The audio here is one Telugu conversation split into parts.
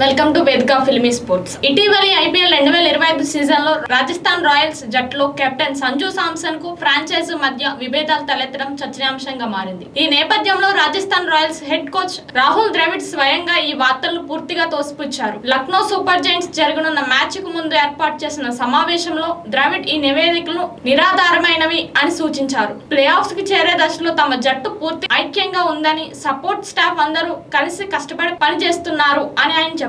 వెల్కమ్ టు వేదిక ఫిల్మీ స్పోర్ట్స్. ఇటీవలి ఐపీఎల్ 2025 సీజన్ లో రాజస్థాన్ రాయల్స్ జట్టులో కెప్టెన్ సంజు సామ్సన్ కు ఫ్రాంచైజీ మధ్య విభేదాలు తలెత్తడం చర్చనీయాంశంగా మారింది. ఈ నేపథ్యంలో Rajasthan Royals head coach Rahul Dravid స్వయంగా ఈ వార్తలను పూర్తిగా తోసిపుచ్చారు. లక్నో సూపర్ జైంట్స్ జరగనున్న మ్యాచ్ కు ముందు ఏర్పాటు చేసిన సమావేశంలో ద్రవిడ్ ఈ నివేదికలు నిరాధారమైనవి అని సూచించారు. ప్లే ఆఫ్స్ కి చేరే దశలో తమ జట్టు పూర్తి ఐక్యంగా ఉందని, సపోర్ట్ స్టాఫ్ అందరూ కలిసి కష్టపడి పనిచేస్తున్నారు అని ఆయన చెప్పారు.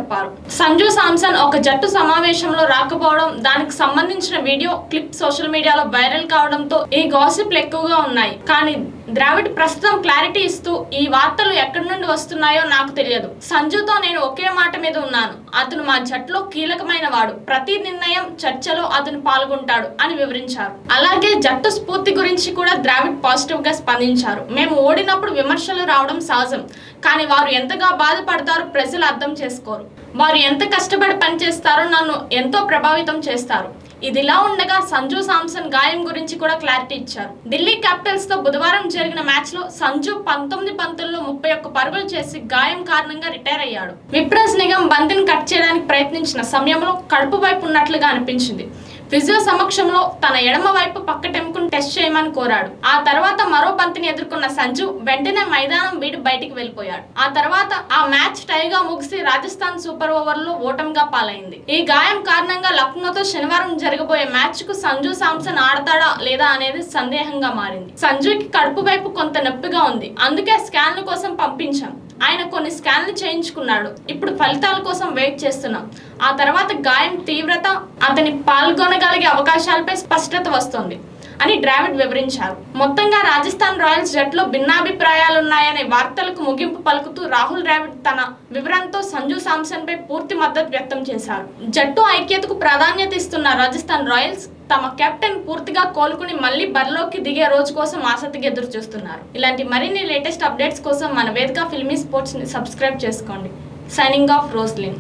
సంజు సామ్సన్ ఒక జట్టు సమావేశంలో రాకపోవడం, దానికి సంబంధించిన వీడియో క్లిప్ సోషల్ మీడియాలో వైరల్ కావడంతో ఈ గాసిప్లు ఎక్కువగా ఉన్నాయి. కానీ ద్రావిడ్ ప్రస్తుతం క్లారిటీ ఇస్తూ, ఈ వార్తలు ఎక్కడి నుండి వస్తున్నాయో నాకు తెలియదు. సంజుతో నేను ఒకే మాట మీద ఉన్నాను. అతను మా జట్టులో కీలకమైన వాడు. ప్రతి నిర్ణయం చర్చలో అతను పాల్గొంటాడు అని వివరించారు. అలాగే జట్టు స్ఫూర్తి గురించి కూడా ద్రావిడ్ పాజిటివ్ గా స్పందించారు. మేము ఓడినప్పుడు విమర్శలు రావడం సహజం. కానీ వారు ఎంతగా బాధపడతారో ప్రజలు అర్థం చేసుకోరు. వారు ఎంత కష్టపడి పనిచేస్తారో నన్ను ఎంతో ప్రభావితం చేస్తారు. ఇదిలా ఉండగా సంజు సామ్సన్ గాయం గురించి కూడా క్లారిటీ ఇచ్చారు. ఢిల్లీ క్యాపిటల్స్ తో బుధవారం జరిగిన మ్యాచ్ లో సంజు 19 బంతుల్లో 31 పరుగులు చేసి గాయం కారణంగా రిటైర్ అయ్యాడు. విప్రస్ నిగమ్ బంతిని కట్ చేయడానికి ప్రయత్నించిన సమయంలో కడుపు వైపు ఉన్నట్లుగా అనిపించింది. ఫిజియో సమక్షంలో తన ఎడమ వైపు పక్కటెముకను టెస్ట్ చేయమని కోరాడు. ఆ తర్వాత మరో బంతిని ఎదుర్కొన్న సంజు వెంటనే మైదానం వీడి బయటికి వెళ్లిపోయాడు. ఆ తర్వాత ఆ మ్యాచ్ టైగా ముగిసి రాజస్థాన్ సూపర్ ఓవర్ లో ఓటమిగా పాలైంది. ఈ గాయం కారణంగా లక్నోతో శనివారం జరగబోయే మ్యాచ్ కు సంజు సామ్సన్ ఆడతాడా లేదా అనేది సందేహంగా మారింది. సంజుకి కడుపు వైపు కొంత నొప్పిగా ఉంది. అందుకే స్కాన్ల కోసం పంపించాం. ఆయన కొన్ని స్కాన్లు చేయించుకున్నాడు. ఇప్పుడు ఫలితాల కోసం వెయిట్ చేస్తున్నాం. ఆ తర్వాత గాయం తీవ్రత, అతని పాల్గొనగలిగే అవకాశాలపై స్పష్టత వస్తుంది అని ద్రావిడ్ వివరించారు. మొత్తంగా రాజస్థాన్ రాయల్స్ జట్టులో భిన్నాభిప్రాయాలున్నాయనే వార్తలకు ముగింపు పలుకుతూ రాహుల్ ద్రావిడ్ తన వివరణతో సంజు సామ్సన్ పై పూర్తి మద్దతు వ్యక్తం చేశారు. జట్టు ఐక్యతకు ప్రాధాన్యత ఇస్తున్న రాజస్థాన్ రాయల్స్ తమ కెప్టెన్ పూర్తిగా కోలుకుని మళ్ళీ బరిలోకి దిగే రోజు కోసం ఆసక్తిగా ఎదురు చూస్తున్నారు. ఇలాంటి మరిన్ని లేటెస్ట్ అప్డేట్స్ కోసం మన వేదిక ఫిల్మీ స్పోర్ట్స్ ని సబ్స్క్రైబ్ చేసుకోండి. Signing off, రోస్లిన్.